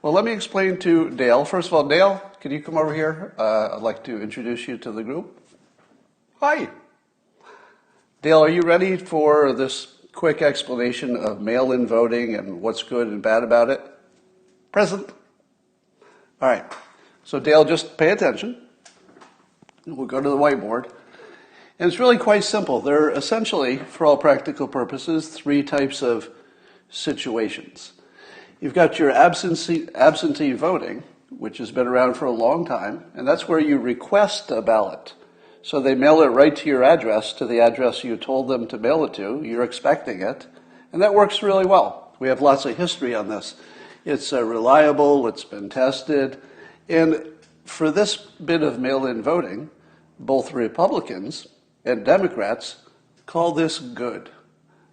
Well, let me explain to Dale. First of all, Dale, can you come over here? I'd like to introduce you to the group. Hi. Dale, are you ready for this quick explanation of mail-in voting and what's good and bad about it? Present. All right. So Dale, just pay attention. We'll go to the whiteboard. And it's really quite simple. There are essentially, for all practical purposes, three types of situations. You've got your absentee voting, which has been around for a long time, and that's where you request a ballot. So they mail it right to your address, to the address you told them to mail it to. You're expecting it, and that works really well. We have lots of history on this. It's reliable, it's been tested, and for this bit of mail-in voting, both Republicans and Democrats call this good.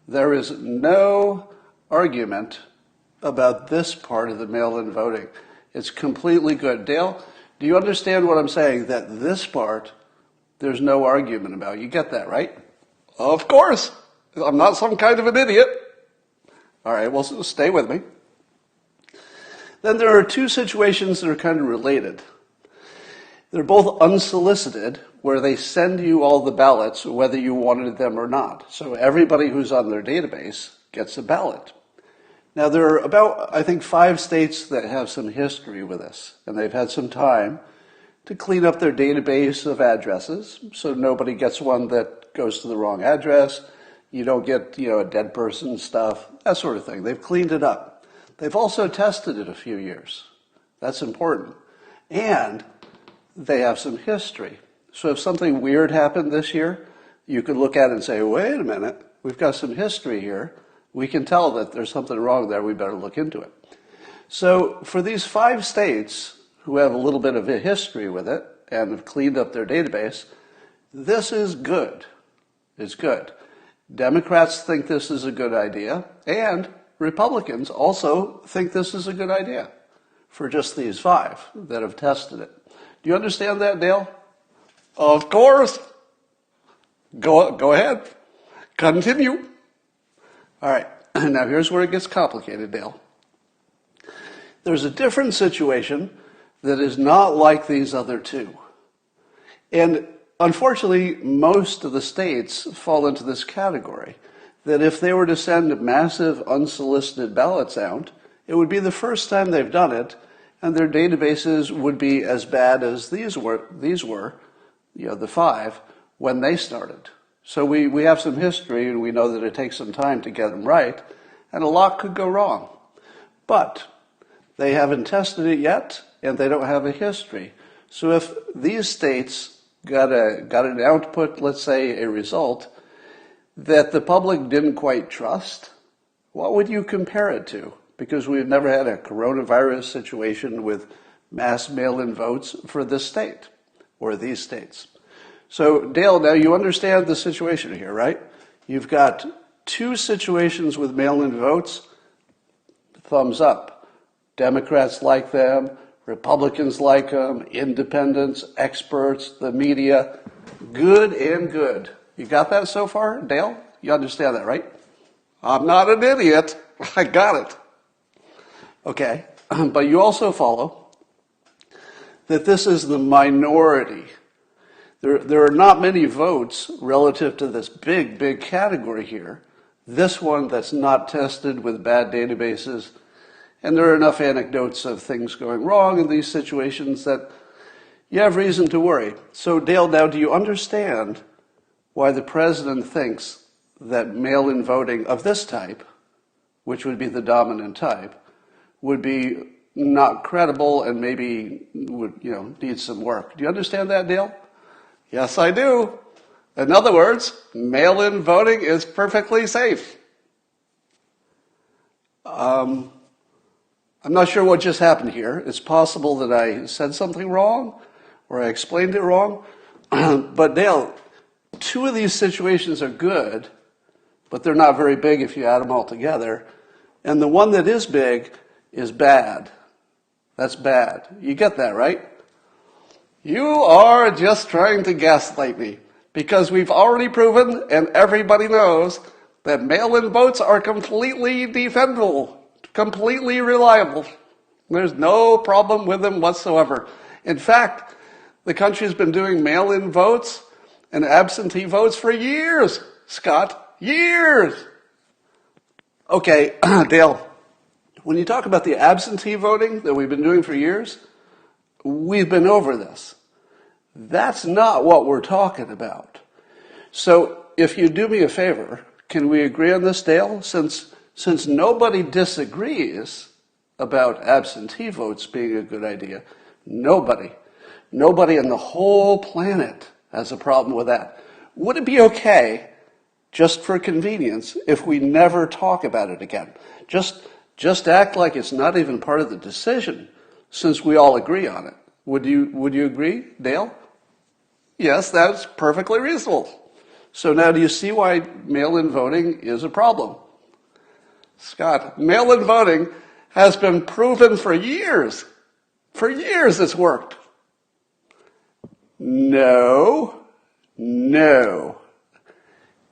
There is no argument about this part of the mail-in voting. It's completely good. Dale, do you understand what I'm saying? That this part, there's no argument about. You get that, right? Of course. I'm not some kind of an idiot. All right, well, stay with me. Then there are two situations that are kind of related. They're both unsolicited, where they send you all the ballots, whether you wanted them or not. So everybody who's on their database gets a ballot. Now, there are about, I think, 5 states that have some history with this, and they've had some time to clean up their database of addresses, so nobody gets one that goes to the wrong address. You don't get, a dead person stuff, that sort of thing. They've cleaned it up. They've also tested it a few years. That's important. And they have some history. So if something weird happened this year, you could look at it and say, wait a minute, we've got some history here. We can tell that there's something wrong there. We better look into it. So for these 5 states who have a little bit of a history with it and have cleaned up their database, this is good. It's good. Democrats think this is a good idea, and Republicans also think this is a good idea for just these 5 that have tested it. Do you understand that, Dale? Of course. Go ahead. Continue. All right, now here's where it gets complicated, Dale. There's a different situation that is not like these other two. And unfortunately, most of the states fall into this category, that if they were to send massive unsolicited ballots out, it would be the first time they've done it, and their databases would be as bad as these were, the 5, when they started. So we have some history, and we know that it takes some time to get them right, and a lot could go wrong. But they haven't tested it yet, and they don't have a history. So if these states got an output, let's say a result, that the public didn't quite trust, what would you compare it to? Because we've never had a coronavirus situation with mass mail-in votes for this state, or these states. So, Dale, now you understand the situation here, right? You've got 2 situations with mail-in votes. Thumbs up. Democrats like them, Republicans like them, independents, experts, the media. Good and good. You got that so far, Dale? You understand that, right? I'm not an idiot. I got it. Okay, but you also follow that this is the minority. There are not many votes relative to this big category here. This one that's not tested with bad databases. And there are enough anecdotes of things going wrong in these situations that you have reason to worry. So, Dale, now do you understand why the president thinks that mail-in voting of this type, which would be the dominant type, would be not credible and maybe would, need some work? Do you understand that, Dale? Yes, I do. In other words, mail-in voting is perfectly safe. I'm not sure what just happened here. It's possible that I said something wrong or I explained it wrong. But Dale, 2 of these situations are good, but they're not very big if you add them all together. And the one that is big is bad. That's bad. You get that, right? You are just trying to gaslight me, because we've already proven, and everybody knows, that mail-in votes are completely defendable, completely reliable. There's no problem with them whatsoever. In fact, the country's been doing mail-in votes and absentee votes for years, Scott, years. Okay, Dale, when you talk about the absentee voting that we've been doing for years, we've been over this. That's not what we're talking about. So if you do me a favor, can we agree on this, Dale? Since nobody disagrees about absentee votes being a good idea, nobody on the whole planet has a problem with that. Would it be okay, just for convenience, if we never talk about it again? Just act like it's not even part of the decision, since we all agree on it. Would you agree, Dale? Yes, that's perfectly reasonable. So now do you see why mail-in voting is a problem? Scott, mail-in voting has been proven for years. For years it's worked. No.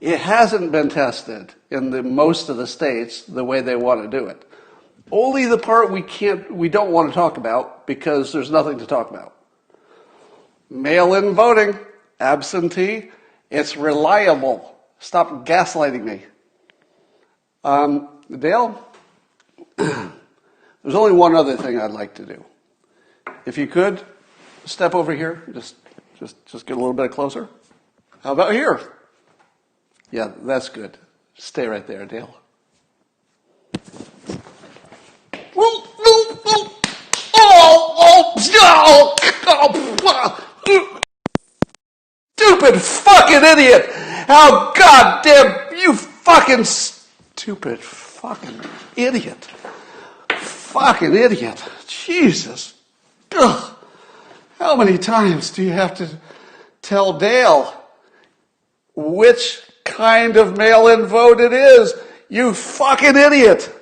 It hasn't been tested in most of the states the way they want to do it. Only the part we don't want to talk about because there's nothing to talk about. Mail-in voting, absentee, it's reliable. Stop gaslighting me. Dale, there's only one other thing I'd like to do. If you could, step over here. Just get a little bit closer. How about here? Yeah, that's good. Stay right there, Dale. Stupid fucking idiot! How goddamn you fucking stupid fucking idiot! Fucking idiot! Jesus! Ugh. How many times do you have to tell Dale which kind of mail-in vote it is? You fucking idiot!